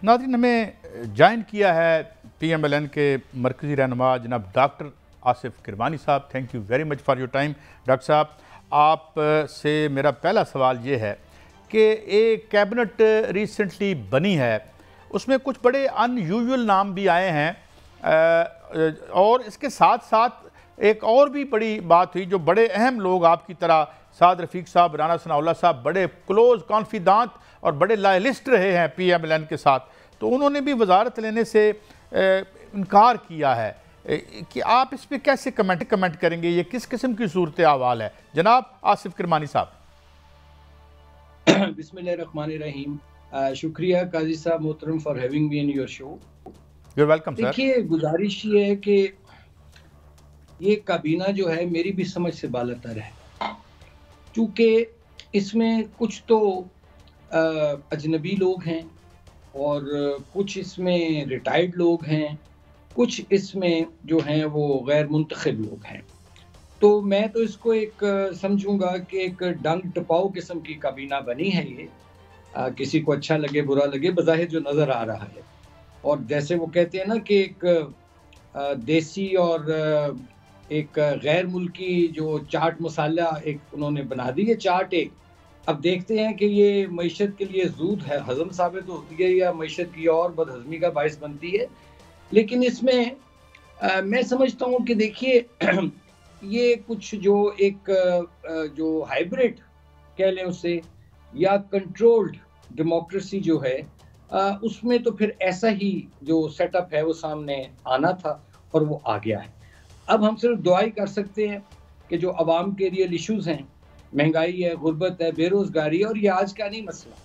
नाज़रीन, हमें ज्वाइन किया है PMLN के मरकज़ी रहनुमा जनाब डॉक्टर आसिफ किरमानी साहब। Thank you very much for your time. Doctor साहब, आप से मेरा पहला सवाल ये है कि एक कैबिनेट रिसेंटली बनी है, उसमें कुछ बड़े अनयूजुअल नाम भी आए हैं और इसके साथ साथ एक और भी बड़ी बात हुई, जो बड़े अहम लोग आपकी तरह साद रफ़ीक साहब, राना सनाउल्लाह साहब बड़े क्लोज कॉन्फिदांत और बड़े लॉयलिस्ट रहे हैं PMLN के साथ, तो उन्होंने भी वजारत लेने से इनकार किया है कि आप इस पर कैसे कमेंट करेंगे, ये किस किस्म की सूरत अहवाल है जनाब आसिफ किरमानी साहब? बिस्मिल्लाहिर्रहमानिर्रहीम। शुक्रिया काजी साहब मोहतरम for having me in your show. You welcome sir. देखिए, गुजारिश ये है कि ये काबीना जो है मेरी भी समझ से बालातर है, क्योंकि इसमें कुछ तो अजनबी लोग हैं और कुछ इसमें रिटायर्ड लोग हैं, कुछ इसमें जो हैं वो गैर मुंतखब लोग हैं। तो मैं तो इसको एक समझूंगा कि एक डंग टपाओ किस्म की काबीना बनी है ये। किसी को अच्छा लगे बुरा लगे, बज़ाहिर जो नज़र आ रहा है। और जैसे वो कहते हैं ना कि एक देसी और एक गैर मुल्की जो चाट मसाला एक उन्होंने बना दी है चाट एक। अब देखते हैं कि ये मईशत के लिए ज़ूद है हज़म साबित होती है या मईशत की और बदहज़मी का बाइस बनती है। लेकिन इसमें मैं समझता हूँ कि देखिए ये कुछ जो एक जो हाइब्रिड कह लें उसे या कंट्रोल्ड डेमोक्रेसी जो है, उसमें तो फिर ऐसा ही जो सेटअप है वो सामने आना था और वो आ गया है। अब हम सिर्फ दुआ ही कर सकते हैं कि जो आवाम के रियल इश्यूज़ हैं, महंगाई है, गुर्बत है, बेरोज़गारी है, और ये आज का नहीं मसला,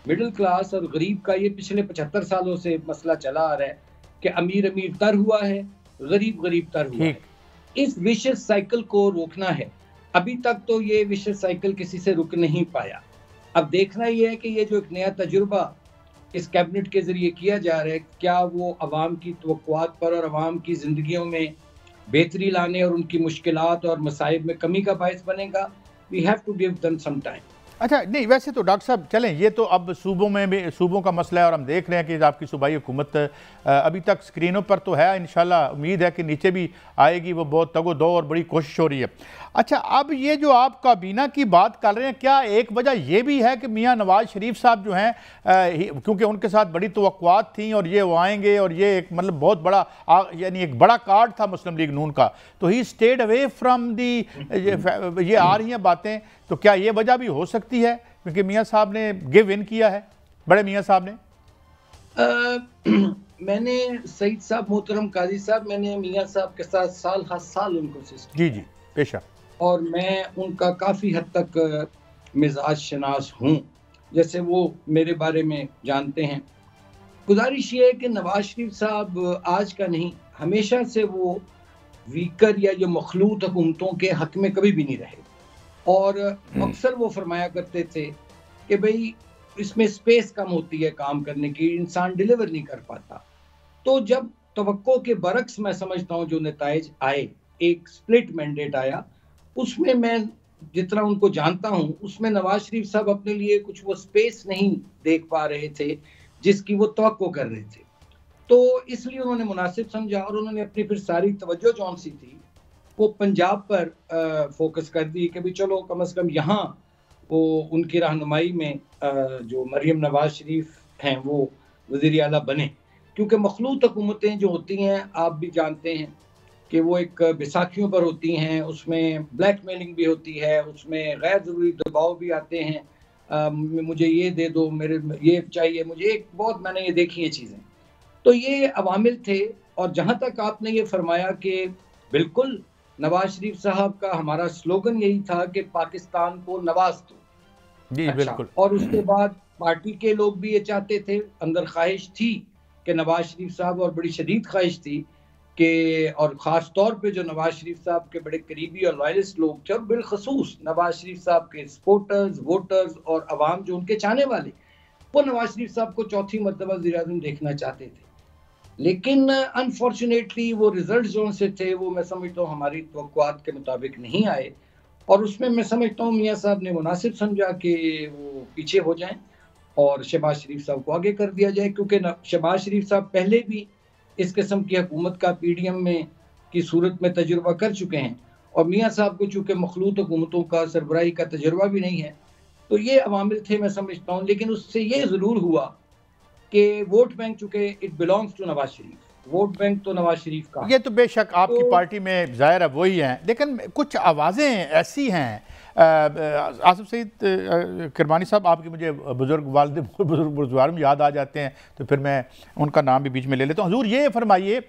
मिडिल क्लास और गरीब का ये पिछले 75 सालों से मसला चला आ रहा है कि अमीर अमीर तर हुआ है, गरीब गरीब तर हुआ है। इस विशियस साइकिल को रोकना है। अभी तक तो ये विशियस साइकिल किसी से रुक नहीं पाया। अब देखना ये है कि ये जो एक नया तजुर्बा इस कैबिनेट के ज़रिए किया जा रहा है, क्या वो अवाम की तवक्कुआत पर और अवाम की ज़िंदगियों में बेहतरी लाने और उनकी मुश्किलात और मसाइब में कमी का बायस बनेगा? We have to give them some time. अच्छा, नहीं वैसे तो डॉक्टर साहब चलें, ये तो अब सूबों में भी सूबों का मसला है और हम देख रहे हैं कि आपकी सूबाई हुकूमत अभी तक स्क्रीनों पर तो है, इंशाल्लाह उम्मीद है कि नीचे भी आएगी, वो बहुत तगो दो और बड़ी कोशिश हो रही है। अच्छा, अब ये जो आप काबीना की बात कर रहे हैं, क्या एक वजह ये भी है कि मियाँ नवाज शरीफ साहब जो हैं, क्योंकि उनके साथ बड़ी तवक्कुआत थी और ये वो आएंगे और ये एक मतलब बहुत बड़ा यानी एक बड़ा कार्ड था मुस्लिम लीग नून का, तो he stayed away from the, ये आ रही हैं बातें, तो क्या ये वजह भी हो सकती है क्योंकि मियाँ साहब ने गिव इन किया है, बड़े मियाँ साहब ने? मैंने सईद साहब मोहतरम काजी साहब, मैंने मियाँ साहब के साथ साल हर साल उनको जी जी पेशा, और मैं उनका काफ़ी हद तक मिजाज शनास हूँ, जैसे वो मेरे बारे में जानते हैं। गुजारिश ये है कि नवाज शरीफ साहब आज का नहीं, हमेशा से वो वीकर या जो मखलूत हुकूमतों के हक में कभी भी नहीं रहे, और अक्सर वो फरमाया करते थे कि भाई इसमें स्पेस कम होती है काम करने की, इंसान डिलीवर नहीं कर पाता। तो जब तवक्को के बरक्स मैं समझता हूँ जो नताइज आए, एक स्प्लिट मैंडेट आया, उसमें मैं जितना उनको जानता हूँ उसमें नवाज शरीफ साहब अपने लिए कुछ वो स्पेस नहीं देख पा रहे थे जिसकी वो तवक्को कर रहे थे। तो इसलिए उन्होंने मुनासिब समझा और उन्होंने अपनी फिर सारी तवज्जो जौन सी थी वो पंजाब पर फोकस कर दी कि भी चलो कम से कम यहाँ वो उनकी रहनुमाई में जो मरियम नवाज शरीफ हैं वो वज़ीर आला बने, क्योंकि मखलूत हुकूमतें जो होती हैं आप भी जानते हैं कि वो एक बैसाखियों पर होती हैं, उसमें ब्लैकमेलिंग भी होती है, उसमें गैर ज़रूरी दबाव भी आते हैं, मुझे ये दे दो, मेरे ये चाहिए मुझे, एक बहुत मैंने ये देखी है चीज़ें। तो ये अवामिल थे, और जहाँ तक आपने ये फरमाया कि बिल्कुल नवाज शरीफ साहब का हमारा स्लोगन यही था कि पाकिस्तान को नवाज दो। जी अच्छा, बिल्कुल। और उसके बाद पार्टी के लोग भी ये चाहते थे, अंदर ख्वाहिश थी कि नवाज शरीफ साहब, और बड़ी शदीद ख्वाहिश थी कि, और ख़ास तौर पे जो नवाज शरीफ साहब के बड़े करीबी और लॉयलिस्ट लोग थे, और बिलखसूस नवाज शरीफ साहब के सपोर्टर्स, वोटर्स और अवाम जो उनके चाहने वाले, वो नवाज शरीफ साहब को चौथी मरतबा वज़ीर-ए-आज़म देखना चाहते थे। लेकिन अनफॉर्चुनेटली वो रिजल्ट जो से थे वो मैं समझता हूँ हमारी तवक्कुआत के मुताबिक नहीं आए, और उसमें मैं समझता हूँ मियाँ साहब ने मुनासिब समझा कि वो पीछे हो जाएं, और शहबाज शरीफ साहब को आगे कर दिया जाए, क्योंकि शहबाज शरीफ साहब पहले भी इस किस्म की हुकूमत का PDM में की सूरत में तजुर्बा कर चुके हैं, और मियाँ साहब को चूँकि मखलूत हुकूमतों का सरबराही का तजुर्बा भी नहीं है। तो ये अवामिल थे, मैं समझता हूँ। लेकिन उससे ये ज़रूर हुआ कि वोट बैंक, चूँकि it belongs to Nawaz Sharif, vote bank तो नवाज शरीफ का। ये तो बेशक आपकी पार्टी में ज़ाहिर है वही हैं, लेकिन कुछ आवाज़ें ऐसी हैं। आसिफ सईद किरमानी साहब, आपके मुझे बुज़ुर्ग वालिद बुजुर्ग याद आ जाते हैं, तो फिर मैं उनका नाम भी बीच में ले लेता हूँ। हुजूर ये फरमाइए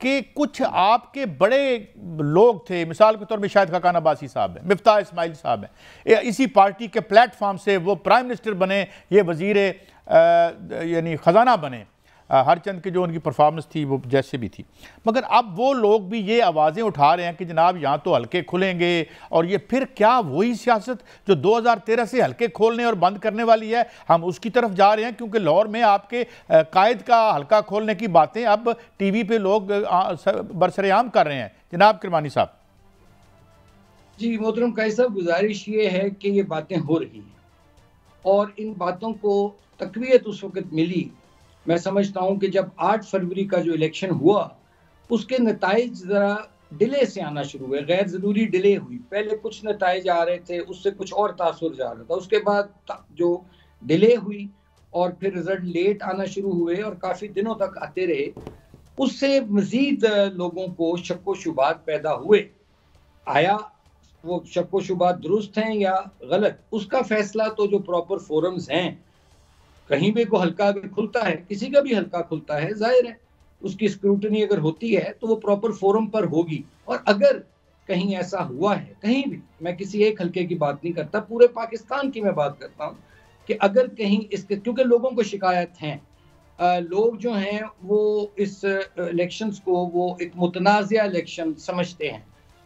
कि कुछ आपके बड़े लोग थे, मिसाल के तौर पर शायद खाकान अब्बासी साहब हैं, मिफ्ताह इस्माइल साहब हैं, इसी पार्टी के प्लेटफॉर्म से वो प्राइम मिनिस्टर बने, ये वज़ीर यानी ख़जाना बने। हर चंद की जो उनकी परफॉर्मेंस थी वो जैसे भी थी, मगर अब वो लोग भी ये आवाज़ें उठा रहे हैं कि जनाब यहाँ तो हल्के खुलेंगे, और ये फिर क्या वही सियासत जो 2013 से हल्के खोलने और बंद करने वाली है, हम उसकी तरफ जा रहे हैं? क्योंकि लाहौर में आपके कायद का हल्का खोलने की बातें अब TV पे लोग बरसरेआम कर रहे हैं। जनाब किरमानी साहब। जी मोहतरम कायद साहब, गुजारिश ये है कि ये बातें हो रही हैं, और इन बातों को तक़वियत उस वक़्त मिली, मैं समझता हूँ कि जब 8 फरवरी का जो इलेक्शन हुआ उसके नताइज ज़रा डिले से आना शुरू हुए, गैर ज़रूरी डिले हुई। पहले कुछ नताइज आ रहे थे, उससे कुछ और तासुर जा रहा था, उसके बाद जो डिले हुई और फिर रिजल्ट लेट आना शुरू हुए और काफ़ी दिनों तक आते रहे, उससे मज़ीद लोगों को शक व शुबात पैदा हुए। आया वो शक व शुबात दुरुस्त हैं या गलत, उसका फैसला तो जो प्रॉपर फोरम्स हैं, कहीं भी को हल्का अगर खुलता है, किसी का भी हल्का खुलता है, जाहिर है उसकी स्क्रूटनी अगर होती है तो वो प्रॉपर फोरम पर होगी। और अगर कहीं ऐसा हुआ है, कहीं भी, मैं किसी एक हल्के की बात नहीं करता, पूरे पाकिस्तान की मैं बात करता हूँ, कि अगर कहीं इसके, क्योंकि लोगों को शिकायत हैं, लोग जो हैं वो इस इलेक्शंस को वो एक मुतनाज़िया इलेक्शन समझते हैं,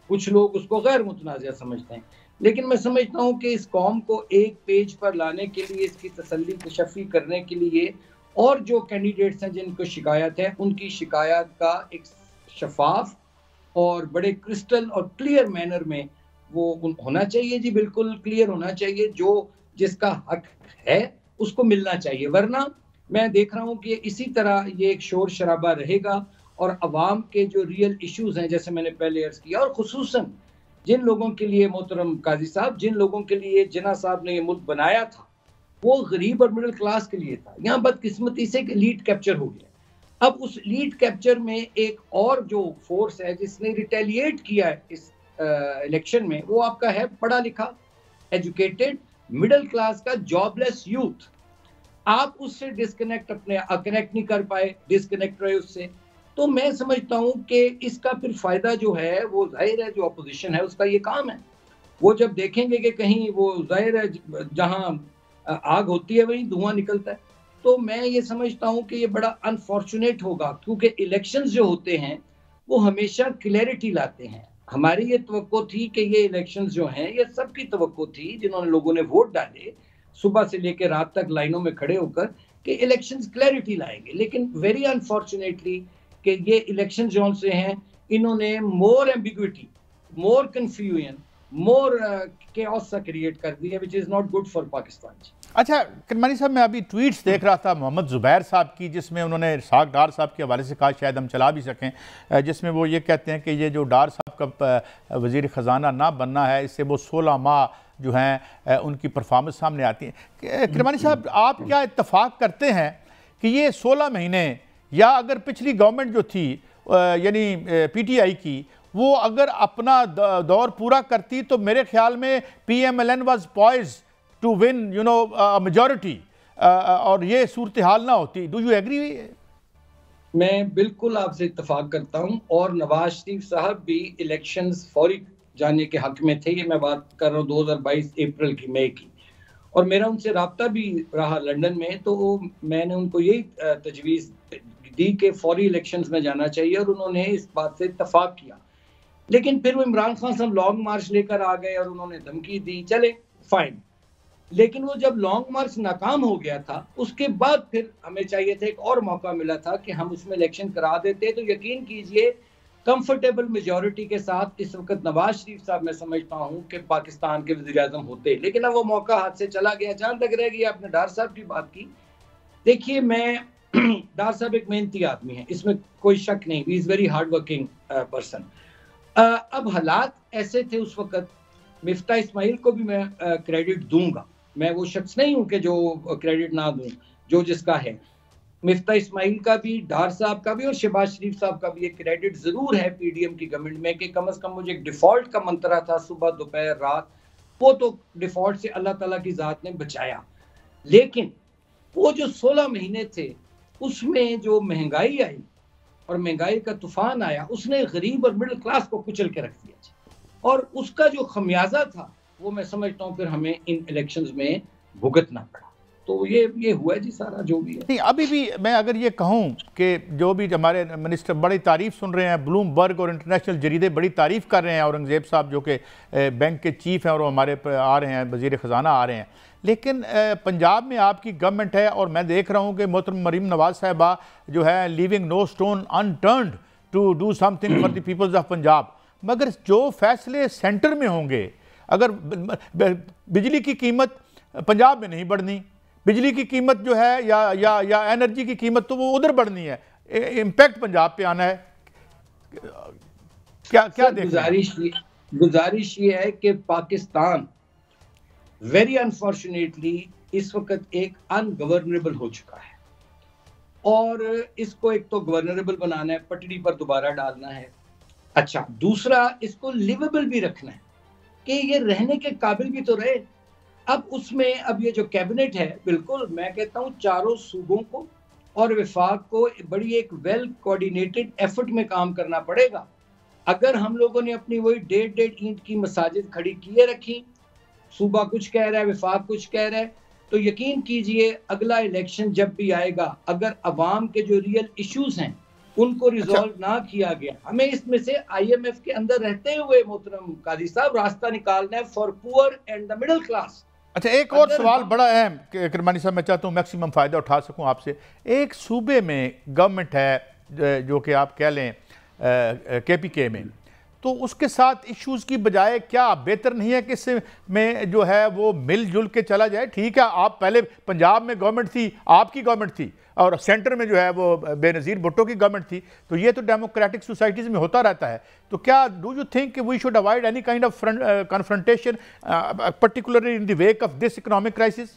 कुछ लोग उसको गैर मुतनाज़िया समझते हैं। लेकिन मैं समझता हूँ कि इस कौम को एक पेज पर लाने के लिए, इसकी तसल्ली तशफ़ी करने के लिए, और जो कैंडिडेट्स हैं जिनको शिकायत है, उनकी शिकायत का एक शफाफ और बड़े क्रिस्टल और क्लियर मैनर में वो होना चाहिए। जी बिल्कुल क्लियर होना चाहिए, जो जिसका हक है उसको मिलना चाहिए। वरना मैं देख रहा हूँ कि इसी तरह ये एक शोर शराबा रहेगा, और अवाम के जो रियल इश्यूज़ हैं, जैसे मैंने पहले अर्ज़ किया, और ख़ुसूसन जिन लोगों के लिए, मोहतरम काजी साहब, जिन लोगों के लिए जिन्ना साहब ने ये मुल्क बनाया था, वो गरीब और मिडिल क्लास के लिए था। यहाँ बदकिस्मती से लीड कैप्चर हो गया। अब उस लीड कैप्चर में एक और जो फोर्स है जिसने रिटेलिएट किया है इस इलेक्शन में, वो आपका है पढ़ा लिखा, एजुकेटेड, मिडिल क्लास का जॉबलेस यूथ। आप उससे डिस्कनेक्ट, अपने कनेक्ट नहीं कर पाए, डिस्कनेक्ट रहे उससे। तो मैं समझता हूँ कि इसका फिर फायदा जो है, वो जाहिर है जो अपोजिशन है उसका ये काम है, वो जब देखेंगे कि कहीं वो जाहिर है जहाँ आग होती है वहीं धुआं निकलता है। तो मैं ये समझता हूँ कि ये बड़ा अनफॉर्चुनेट होगा, क्योंकि इलेक्शंस जो होते हैं वो हमेशा क्लैरिटी लाते हैं। हमारी ये तवक्को थी कि ये इलेक्शंस जो हैं, ये सबकी तवक्को थी जिन्होंने लोगों ने वोट डाले, सुबह से लेकर रात तक लाइनों में खड़े होकर, कि इलेक्शंस क्लैरिटी लाएंगे। लेकिन वेरी अनफॉर्चुनेटली कि ये इलेक्शन जोन से हैं, इन्होंने मोर एम्बिग्विटी, मोर कंफ्यूजन, मोर केओस सा क्रिएट कर दिया, which is not good for Pakistan. अच्छा किरमानी साहब, मैं अभी ट्वीट्स देख रहा था मोहम्मद ज़ुबैर साहब की, जिसमें उन्होंने इरशाद डार साहब के हवाले से कहा, शायद हम चला भी सकें, जिसमें वो ये कहते हैं कि ये जो डार साहब का वज़ीर ख़जाना ना बनना है, इससे वो 16 माह जो हैं उनकी परफॉर्मेंस सामने आती है। किरमानी साहब, आप क्या इत्तफाक करते हैं कि ये 16 महीने, या अगर पिछली गवर्नमेंट जो थी यानी PTI की, वो अगर अपना दौर पूरा करती, तो मेरे ख्याल में PMLN was poised to win majority, और ये सूरत हाल ना होती। Do you agree? मैं बिल्कुल आपसे इत्तफाक करता हूँ, और नवाज शरीफ साहब भी इलेक्शंस फौरी जाने के हक में थे। ये मैं बात कर रहा हूँ 2022 अप्रैल की, मई की, और मेरा उनसे रब्ता भी रहा लंदन में। तो मैंने उनको यही तजवीज़ दी कि फौरी इलेक्शंस में जाना चाहिए, और उन्होंने इस बात से इत्तफाक किया। लेकिन फिर वो इमरान खान साहब लॉन्ग मार्च लेकर आ गए और उन्होंने धमकी दी, चले फाइन। लेकिन वो जब लॉन्ग मार्च नाकाम हो गया था, उसके बाद फिर हमें चाहिए था, एक और मौका मिला था कि हम उसमें इलेक्शन करा देते। तो यकीन कीजिए कंफर्टेबल मेजॉरिटी के साथ इस वक्त नवाज शरीफ साहब मैं समझता हूँ कि पाकिस्तान के वज़ीर आज़म होते, लेकिन अब वो मौका हाथ से चला गया। जहां तक रह गई आपने डार साहब की बात की, देखिए मैं डार साहब एक मेहनती आदमी है, इसमें कोई शक नहीं, he is very hard working person. अब हालात ऐसे थे उस वक्त, मिफ्ता इस्माइल को भी मैं क्रेडिट दूंगा, मैं वो शख्स नहीं हूं कि जो क्रेडिट ना दूं, जो जिसका है। मिफ्ता इस्माइल का भी, डार साहब का भी और शहबाज शरीफ साहब का भी एक क्रेडिट जरूर है पीडीएम की गवर्नमेंट में कि कम से कम मुझे एक डिफॉल्ट का मंत्रा था सुबह दोपहर रात, वो तो डिफॉल्ट से अल्लाह ताला की जात ने बचाया। लेकिन वो जो 16 महीने थे उसमें जो महंगाई आई और महंगाई का तूफान आया, उसने गरीब और मिडिल क्लास को कुचल के रख दिया और उसका जो खमियाजा था वो मैं समझता हूँ फिर हमें इन इलेक्शंस में भुगतना पड़ा। तो ये हुआ जी सारा जो भी है। नहीं, अभी भी मैं अगर ये कहूँ कि जो भी हमारे मिनिस्टर बड़ी तारीफ सुन रहे हैं, ब्लूमबर्ग और इंटरनेशनल जरीदे बड़ी तारीफ कर रहे हैं, औरंगजेब साहब जो कि बैंक के चीफ हैं और वो हमारे आ रहे हैं, वज़ीर ख़जाना आ रहे हैं, लेकिन पंजाब में आपकी गवर्नमेंट है और मैं देख रहा हूँ कि मोहतरम मरीम नवाज साहिबा जो है leaving no stone unturned to do something for the peoples of Punjab. मगर जो फैसले सेंटर में होंगे, अगर बिजली की कीमत पंजाब में नहीं बढ़नी, बिजली की कीमत जो है या एनर्जी की कीमत तो वो उधर बढ़नी है, इम्पैक्ट पंजाब पे आना है, क्या गुजारिश ये है कि पाकिस्तान वेरी अनफॉर्चुनेटली इस वक्त एक अनगवर्नेबल हो चुका है और इसको एक तो गवर्नेबल बनाना है, पटड़ी पर दोबारा डालना है। अच्छा, दूसरा इसको लिवेबल भी रखना है कि ये रहने के काबिल भी तो रहे। अब उसमें अब ये जो कैबिनेट है, बिल्कुल मैं कहता हूँ चारों सूबों को और विफाक को बड़ी एक वेल कोऑर्डिनेटेड एफर्ट में काम करना पड़ेगा। अगर हम लोगों ने अपनी वही 1.5 ईंट की मसाजिद खड़ी किए रखी, सूबा कुछ कह रहा है विफाक कुछ कह रहा है, तो यकीन कीजिए अगला इलेक्शन जब भी आएगा, अगर अवाम के जो रियल इश्यूज हैं उनको रिजॉल्व ना किया गया, हमें इसमें से IMF के अंदर रहते हुए मोहतरम काजी साहब रास्ता निकालना है for poor and the middle class. अच्छा, एक और सवाल बड़ा अहम किरमानी साहब, मैं चाहता हूँ मैक्सिमम फ़ायदा उठा सकूँ आपसे। एक सूबे में गवर्नमेंट है जो कि आप कह लें KPK में, तो उसके साथ इश्यूज़ की बजाय क्या बेहतर नहीं है कि इससे में जो है वो मिलजुल के चला जाए? ठीक है, आप पहले पंजाब में गवर्नमेंट थी, आपकी गवर्नमेंट थी, और सेंटर में जो है वो बेनज़ीर भुट्टो की गवर्नमेंट थी, तो ये तो डेमोक्रेटिक सोसाइटीज़ में होता रहता है। तो क्या do you think we should avoid any kind of confrontation particularly in the wake of this economic crisis?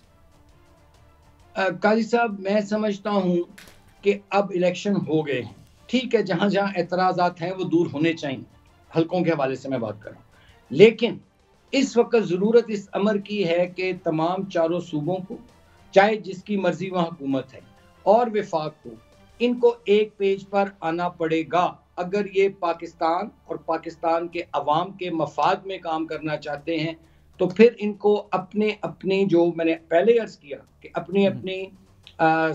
Kazi साहब, मैं समझता हूँ कि अब इलेक्शन हो गए हैं, ठीक है, जहाँ जहाँ एतराज़ात हैं वो दूर होने चाहिए, हल्कों के हवाले से मैं बात कर रहा हूँ, लेकिन इस वक्त ज़रूरत इस अमर की है कि तमाम चारों सूबों को, चाहे जिसकी मर्जी वहाँ हुकूमत है, और विफाक को, इनको एक पेज पर आना पड़ेगा अगर ये पाकिस्तान और पाकिस्तान के अवाम के मफाद में काम करना चाहते हैं। तो फिर इनको अपने अपनी, जो मैंने पहले अर्ज किया कि अपनी अपनी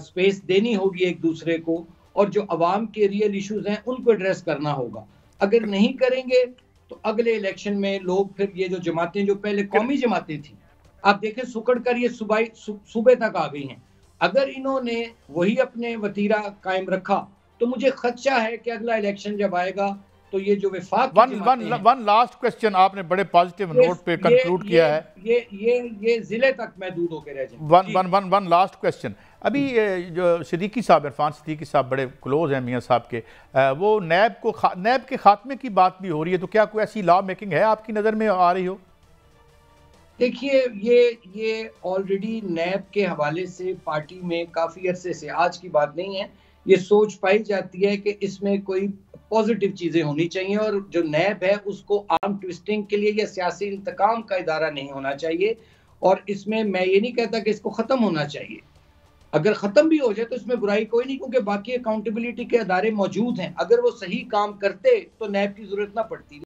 स्पेस देनी होगी एक दूसरे को, और जो अवाम के रियल इश्यूज हैं उनको एड्रेस करना होगा। अगर नहीं करेंगे तो अगले इलेक्शन में लोग फिर ये जो जमातें जो पहले कौमी जमातें थी, आप देखें सुकड़ कर ये सूबे तक आ गई हैं, अगर इन्होंने वही अपने वतीरा कायम रखा तो मुझे खदशा है कि अगला इलेक्शन जब आएगा तो ये जो विफाक वन लास्ट क्वेश्चन, आपने बड़े पॉजिटिव नोट पे कंक्लूड किया है, ये जिले तक महदूद होकर रह जाए। वन लास्ट क्वेश्चन, अभी जो सिद्दीकी साहब, इरफान सिद्दीकी साहब बड़े क्लोज हैं मियाँ साहब के, वो नैब के खात्मे की बात भी हो रही है, तो क्या कोई ऐसी लॉ मेकिंग है आपकी नज़र में आ रही हो? देखिए, ये ऑलरेडी नैब के हवाले से पार्टी में काफ़ी अरसे से, आज की बात नहीं है, ये सोच पाई जाती है कि इसमें कोई पॉजिटिव चीज़ें होनी चाहिए और जो नैब है उसको आर्म ट्विस्टिंग के लिए या सियासी इंतकाम का इदारा नहीं होना चाहिए। और इसमें मैं ये नहीं कहता कि इसको ख़त्म होना चाहिए, अगर ख़त्म भी हो जाए तो इसमें बुराई कोई नहीं, क्योंकि बाकी अकाउंटेबिलिटी के अदारे मौजूद हैं, अगर वो सही काम करते तो नैब की ज़रूरत ना पड़ती।